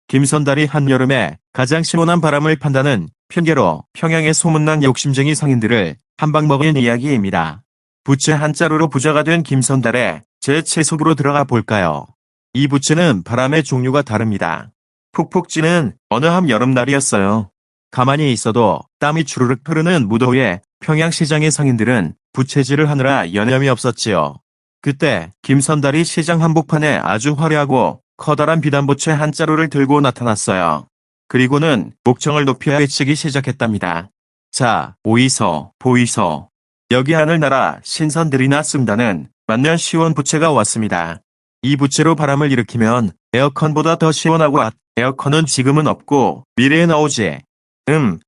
김선달이 한여름에 가장 시원한 바람을 판다는 핑계로 평양의 소문난 욕심쟁이 상인들을 한 방 먹인 이야기입니다. 부채 한자루로 부자가 된 김선달의 제7 속으로 들어가 볼까요? 이 부채는 바람의 종류가 다릅니다. 푹푹 찌는 어느 한여름날이었어요. 가만히 있어도 땀이 주르륵 흐르는 무더위에 평양시장의 상인들은 부채질을 하느라 여념이 없었지요. 그때 김선달이 시장 한복판에 아주 화려하고 커다란 비단부채 한 자루를 들고 나타났어요. 그리고는 목청을 높여 외치기 시작했답니다. 자, 보이소, 보이소. 여기 하늘나라 신선들이나 쓴다는 만년 시원 부채가 왔습니다. 이 부채로 바람을 일으키면 에어컨보다 더 시원하고 에어컨은 지금은 없고 미래에 나오지.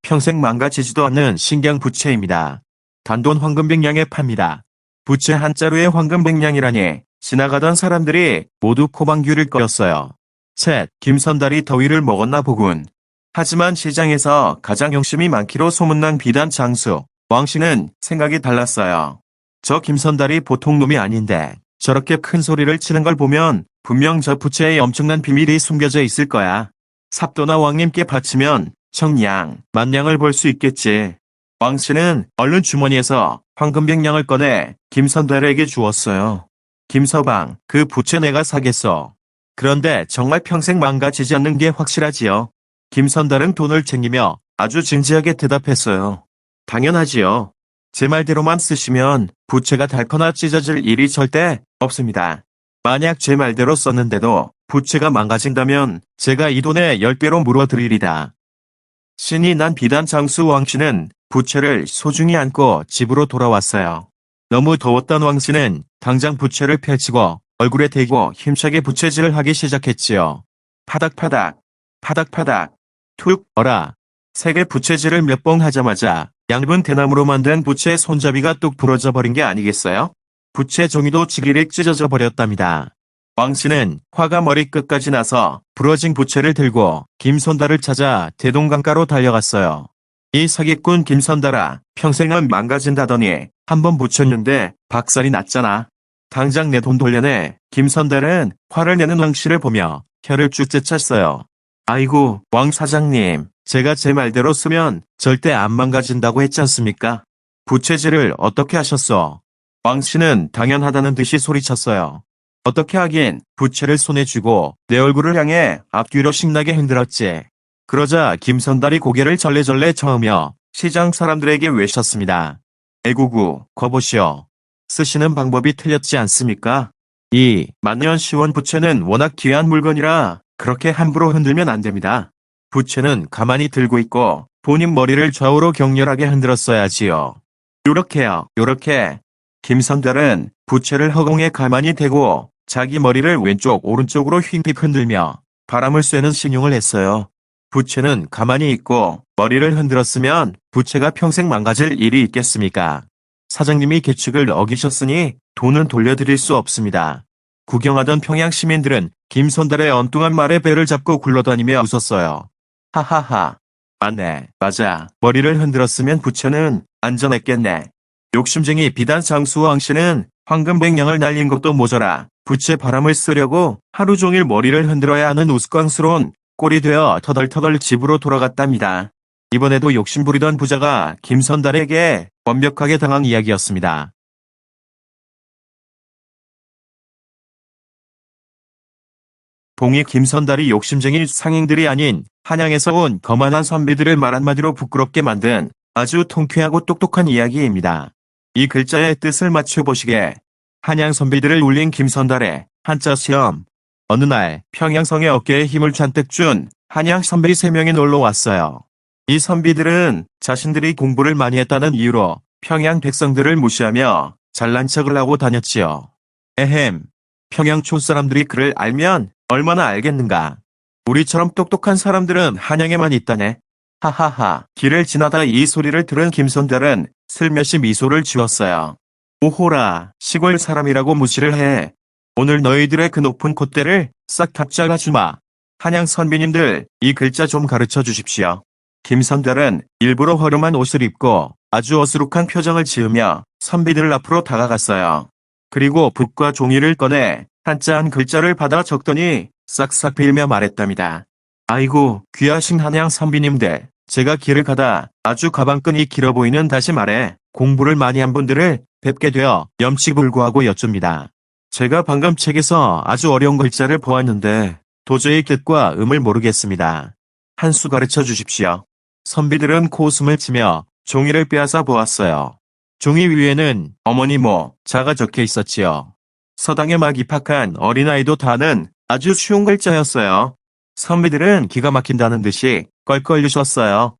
평생 망가지지도 않는 신경 부채입니다. 단돈 황금 100냥에 팝니다. 부채 한 자루에 황금 100냥이라니 지나가던 사람들이 모두 코방귀를 꺾었어요. 셋, 김선달이 더위를 먹었나 보군. 하지만 시장에서 가장 욕심이 많기로 소문난 비단 장수 왕씨는 생각이 달랐어요. 저 김선달이 보통 놈이 아닌데 저렇게 큰 소리를 치는 걸 보면 분명 저 부채에 엄청난 비밀이 숨겨져 있을 거야. 삽도나 왕님께 바치면 청량, 만냥을 볼 수 있겠지. 왕씨는 얼른 주머니에서 황금 100냥을 꺼내 김선달에게 주었어요. 김서방, 그 부채 내가 사겠어. 그런데 정말 평생 망가지지 않는 게 확실하지요. 김선달은 돈을 챙기며 아주 진지하게 대답했어요. 당연하지요. 제 말대로만 쓰시면 부채가 닳거나 찢어질 일이 절대 없습니다. 만약 제 말대로 썼는데도 부채가 망가진다면 제가 이 돈의 10배로 물어드리리다. 신이 난 비단 장수 왕씨는 부채를 소중히 안고 집으로 돌아왔어요. 너무 더웠던 왕씨는 당장 부채를 펼치고 얼굴에 대고 힘차게 부채질을 하기 시작했지요. 파닥파닥, 파닥파닥, 툭, 어라. 세게 부채질을 몇 번 하자마자 얇은 대나무로 만든 부채 손잡이가 뚝 부러져 버린 게 아니겠어요? 부채 종이도 지리릭 찢어져 버렸답니다. 왕씨는 화가 머리끝까지 나서 부러진 부채를 들고 김선달을 찾아 대동강가로 달려갔어요. 이 사기꾼 김선달아, 평생은 망가진다더니 한번 붙였는데 박살이 났잖아. 당장 내 돈 돌려내. 김선달은 화를 내는 왕씨를 보며 혀를 쭉 째찼어요. 아이고, 왕 사장님, 제가 제 말대로 쓰면 절대 안 망가진다고 했지 않습니까? 부채질을 어떻게 하셨어? 왕씨는 당연하다는 듯이 소리쳤어요. 어떻게 하긴, 부채를 손에 쥐고 내 얼굴을 향해 앞뒤로 신나게 흔들었지. 그러자 김선달이 고개를 절레절레 저으며 시장 사람들에게 외쳤습니다. 애구구, 거보시오. 쓰시는 방법이 틀렸지 않습니까? 이 만년 시원 부채는 워낙 귀한 물건이라 그렇게 함부로 흔들면 안 됩니다. 부채는 가만히 들고 있고 본인 머리를 좌우로 격렬하게 흔들었어야지요. 요렇게요, 요렇게. 김선달은 부채를 허공에 가만히 대고 자기 머리를 왼쪽 오른쪽으로 휙휙 흔들며 바람을 쐬는 신용을 했어요. 부채는 가만히 있고 머리를 흔들었으면 부채가 평생 망가질 일이 있겠습니까? 사장님이 계책을 어기셨으니 돈은 돌려드릴 수 없습니다. 구경하던 평양 시민들은 김선달의 엉뚱한 말에 배를 잡고 굴러다니며 웃었어요. 하하하. 맞네, 맞아. 머리를 흔들었으면 부채는 안전했겠네. 욕심쟁이 비단 장수 왕씨는 황금 100냥을 날린 것도 모자라 부채 바람을 쐬려고 하루 종일 머리를 흔들어야 하는 우스꽝스러운 꼴이 되어 터덜터덜 집으로 돌아갔답니다. 이번에도 욕심부리던 부자가 김선달에게 완벽하게 당한 이야기였습니다. 봉이 김선달이 욕심쟁이 상인들이 아닌 한양에서 온 거만한 선비들을 말 한마디로 부끄럽게 만든 아주 통쾌하고 똑똑한 이야기입니다. 이 글자의 뜻을 맞춰보시게. 한양 선비들을 울린 김선달의 한자 시험. 어느 날 평양성의 어깨에 힘을 잔뜩 준 한양 선비 3명이 놀러 왔어요. 이 선비들은 자신들이 공부를 많이 했다는 이유로 평양 백성들을 무시하며 잘난 척을 하고 다녔지요. 에헴, 평양 촌사람들이 그를 알면 얼마나 알겠는가. 우리처럼 똑똑한 사람들은 한양에만 있다네. 하하하. 길을 지나다 이 소리를 들은 김선달은 슬며시 미소를 지었어요. 오호라, 시골 사람이라고 무시를 해. 오늘 너희들의 그 높은 콧대를 싹 다 잘라주마. 한양 선비님들, 이 글자 좀 가르쳐 주십시오. 김선달은 일부러 허름한 옷을 입고 아주 어수룩한 표정을 지으며 선비들 앞으로 다가갔어요. 그리고 붓과 종이를 꺼내 한자 한 글자를 받아 적더니 싹싹 빌며 말했답니다. 아이고, 귀하신 한양 선비님들. 제가 길을 가다 아주 가방끈이 길어 보이는, 다시 말해 공부를 많이 한 분들을 뵙게 되어 염치불구하고 여쭙니다. 제가 방금 책에서 아주 어려운 글자를 보았는데 도저히 뜻과 음을 모르겠습니다. 한 수 가르쳐 주십시오. 선비들은 코웃음을 치며 종이를 빼앗아 보았어요. 종이 위에는 어머니 모 자가 적혀 있었지요. 서당에 막 입학한 어린아이도 다 아는 아주 쉬운 글자였어요. 선비들은 기가 막힌다는 듯이 껄껄 웃었어요.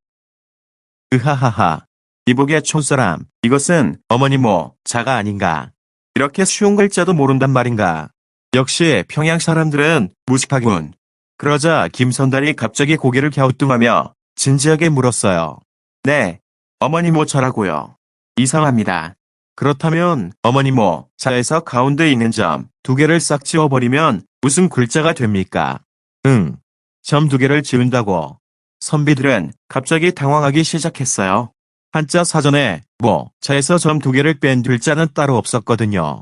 으하하하. 이복의 촌사람, 이것은 어머니 모 자가 아닌가. 이렇게 쉬운 글자도 모른단 말인가. 역시 평양 사람들은 무식하군. 그러자 김선달이 갑자기 고개를 갸우뚱하며 진지하게 물었어요. 네, 어머니 모 자라고요. 이상합니다. 그렇다면 어머니 모 자에서 가운데 있는 점 두 개를 싹 지워버리면 무슨 글자가 됩니까? 응. 점 두 개를 지운다고. 선비들은 갑자기 당황하기 시작했어요. 한자 사전에 모 자에서 점 두 개를 뺀 글자는 따로 없었거든요.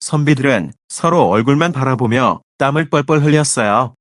선비들은 서로 얼굴만 바라보며 땀을 뻘뻘 흘렸어요.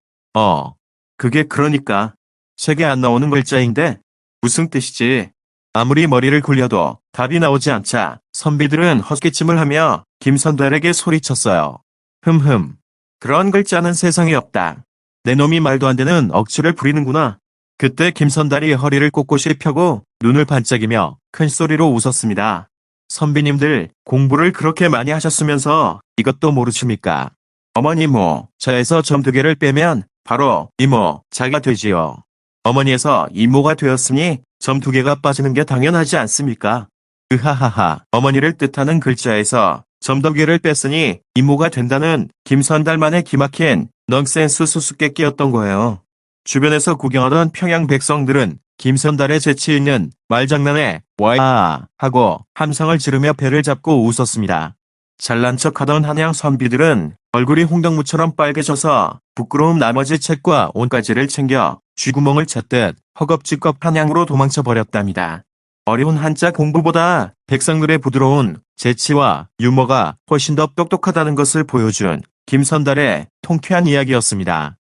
그게 그러니까 책에 안 나오는 글자인데 무슨 뜻이지? 아무리 머리를 굴려도 답이 나오지 않자 선비들은 헛기침을 하며 김선달에게 소리쳤어요. 흠흠. 그런 글자는 세상에 없다. 내 놈이 말도 안 되는 억지를 부리는구나. 그때 김선달이 허리를 꼿꼿이 펴고 눈을 반짝이며 큰 소리로 웃었습니다. 선비님들, 공부를 그렇게 많이 하셨으면서 이것도 모르십니까? 어머니 모 자에서 점 두 개를 빼면 바로 이모 자가 되지요. 어머니에서 이모가 되었으니 점 두 개가 빠지는 게 당연하지 않습니까? 으하하하. 어머니를 뜻하는 글자에서 점 두 개를 뺐으니 이모가 된다는 김선달만의 기막힌 넌센스 수수께끼였던 거예요. 주변에서 구경하던 평양 백성들은 김선달의 재치 있는 말장난에 와야 하고 함성을 지르며 배를 잡고 웃었습니다. 잘난 척하던 한양 선비들은 얼굴이 홍당무처럼 빨개져서 부끄러움 나머지 책과 옷가지를 챙겨 쥐구멍을 찾듯 허겁지겁 한양으로 도망쳐 버렸답니다. 어려운 한자 공부보다 백성들의 부드러운 재치와 유머가 훨씬 더 똑똑하다는 것을 보여준 김선달의 통쾌한 이야기였습니다.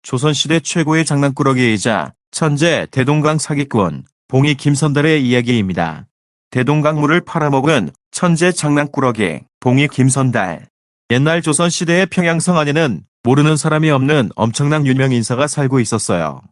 조선시대 최고의 장난꾸러기이자 천재 대동강 사기꾼 봉이 김선달의 이야기입니다. 대동강물을 팔아먹은 천재 장난꾸러기 봉이 김선달. 옛날 조선시대의 평양성 안에는 모르는 사람이 없는 엄청난 유명 인사가 살고 있었어요.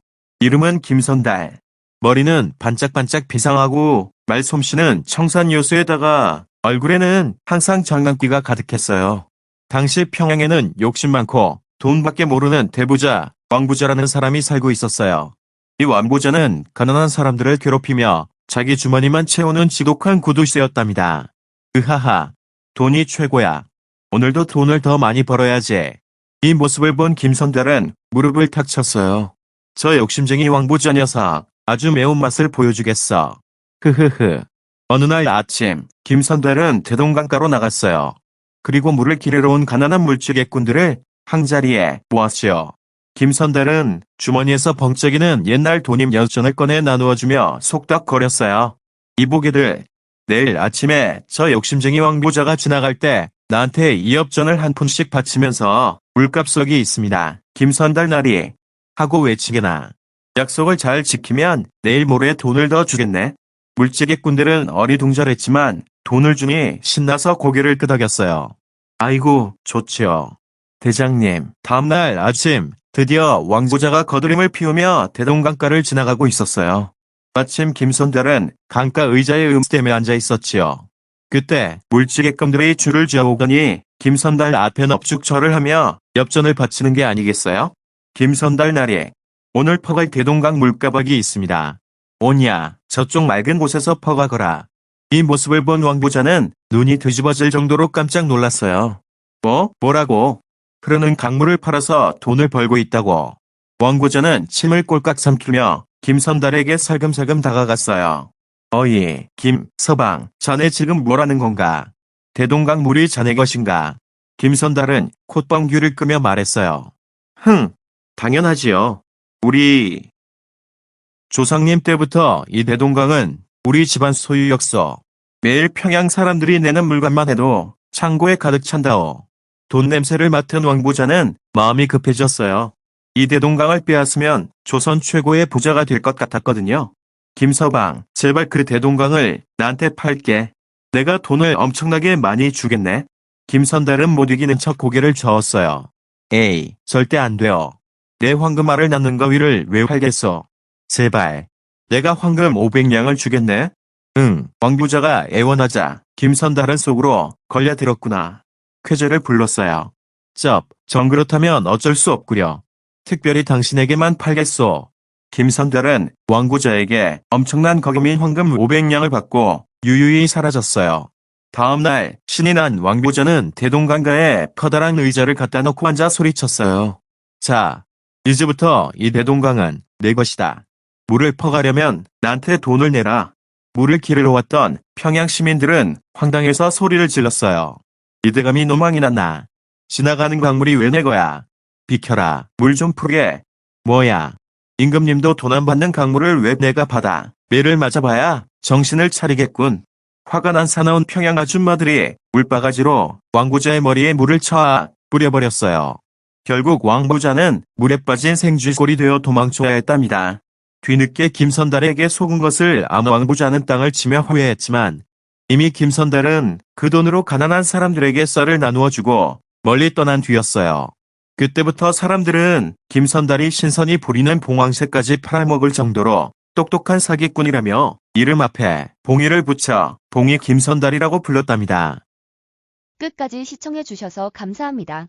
이름은 김선달. 머리는 반짝반짝 비상하고 말솜씨는 청산요수에다가 얼굴에는 항상 장난기가 가득했어요. 당시 평양에는 욕심 많고 돈밖에 모르는 대부자, 왕부자라는 사람이 살고 있었어요. 이 왕부자는 가난한 사람들을 괴롭히며 자기 주머니만 채우는 지독한 구두쇠였답니다. 으하하, 돈이 최고야. 오늘도 돈을 더 많이 벌어야지. 이 모습을 본 김선달은 무릎을 탁 쳤어요. 저 욕심쟁이 왕부자 녀석, 아주 매운맛을 보여주겠어. 흐흐흐. 어느 날 아침, 김선달은 대동강가로 나갔어요. 그리고 물을 기르러 온 가난한 물주객꾼들을 한자리에 모았지요. 김선달은 주머니에서 벙쩍이는 옛날 돈임 10전을 꺼내 나누어주며 속닥거렸어요. 이보게들, 내일 아침에 저 욕심쟁이 왕부자가 지나갈 때 나한테 2업전을 한 푼씩 바치면서 물값석이 있습니다. 김선달 나리. 하고 외치게나. 약속을 잘 지키면 내일 모레 돈을 더 주겠네. 물지객꾼들은 어리둥절했지만 돈을 주니 신나서 고개를 끄덕였어요. 아이고, 좋지요. 대장님, 다음날 아침 드디어 왕부자가 거드림을 피우며 대동강가를 지나가고 있었어요. 마침 김선달은 강가 의자에 음스댐에 앉아 있었지요. 그때 물지객꾼들이 줄을 지어오더니 김선달 앞에 넙죽 절을 하며 엽전을 바치는 게 아니겠어요? 김선달 나리, 오늘 퍼갈 대동강 물가박이 있습니다. 오냐, 저쪽 맑은 곳에서 퍼가거라. 이 모습을 본 왕부자는 눈이 뒤집어질 정도로 깜짝 놀랐어요. 뭐라고? 흐르는 강물을 팔아서 돈을 벌고 있다고. 왕부자는 침을 꼴깍 삼키며 김선달에게 살금살금 다가갔어요. 어이, 서방, 자네 지금 뭐라는 건가? 대동강 물이 자네 것인가? 김선달은 콧방귀를 끄며 말했어요. 당연하지요. 우리 조상님 때부터 이 대동강은 우리 집안 소유였어. 매일 평양 사람들이 내는 물건만 해도 창고에 가득 찬다오. 돈 냄새를 맡은 왕부자는 마음이 급해졌어요. 이 대동강을 빼앗으면 조선 최고의 부자가 될 것 같았거든요. 김서방, 제발 그 대동강을 나한테 팔게. 내가 돈을 엄청나게 많이 주겠네. 김선달은 못 이기는 척 고개를 저었어요. 에이, 절대 안 돼요. 내 황금알을 낳는 거위를 왜 팔겠어? 제발. 내가 황금 500냥을 주겠네. 응, 왕부자가 애원하자 김선달은 속으로 걸려들었구나. 쾌재를 불렀어요. 정 그렇다면 어쩔 수 없구려. 특별히 당신에게만 팔겠소. 김선달은 왕부자에게 엄청난 거금인 황금 500냥을 받고 유유히 사라졌어요. 다음 날 신이 난 왕부자는 대동강가에 커다란 의자를 갖다 놓고 앉아 소리쳤어요. 자, 이제부터 이 대동강은 내 것이다. 물을 퍼가려면 나한테 돈을 내라. 물을 기르러 왔던 평양 시민들은 황당해서 소리를 질렀어요. 이 대감이 노망이 났나? 지나가는 강물이 왜 내 거야? 비켜라, 물 좀 풀게. 뭐야? 임금님도 돈 안 받는 강물을 왜 내가 받아? 매를 맞아봐야 정신을 차리겠군. 화가 난 사나운 평양 아줌마들이 물바가지로 왕부자의 머리에 물을 쳐아 뿌려버렸어요. 결국 왕부자는 물에 빠진 생쥐꼴이 되어 도망쳐야 했답니다. 뒤늦게 김선달에게 속은 것을 아는 왕부자는 땅을 치며 후회했지만 이미 김선달은 그 돈으로 가난한 사람들에게 쌀을 나누어 주고 멀리 떠난 뒤였어요. 그때부터 사람들은 김선달이 신선이 부리는 봉황새까지 팔아먹을 정도로 똑똑한 사기꾼이라며 이름 앞에 봉이를 붙여 봉이 김선달이라고 불렀답니다. 끝까지 시청해 주셔서 감사합니다.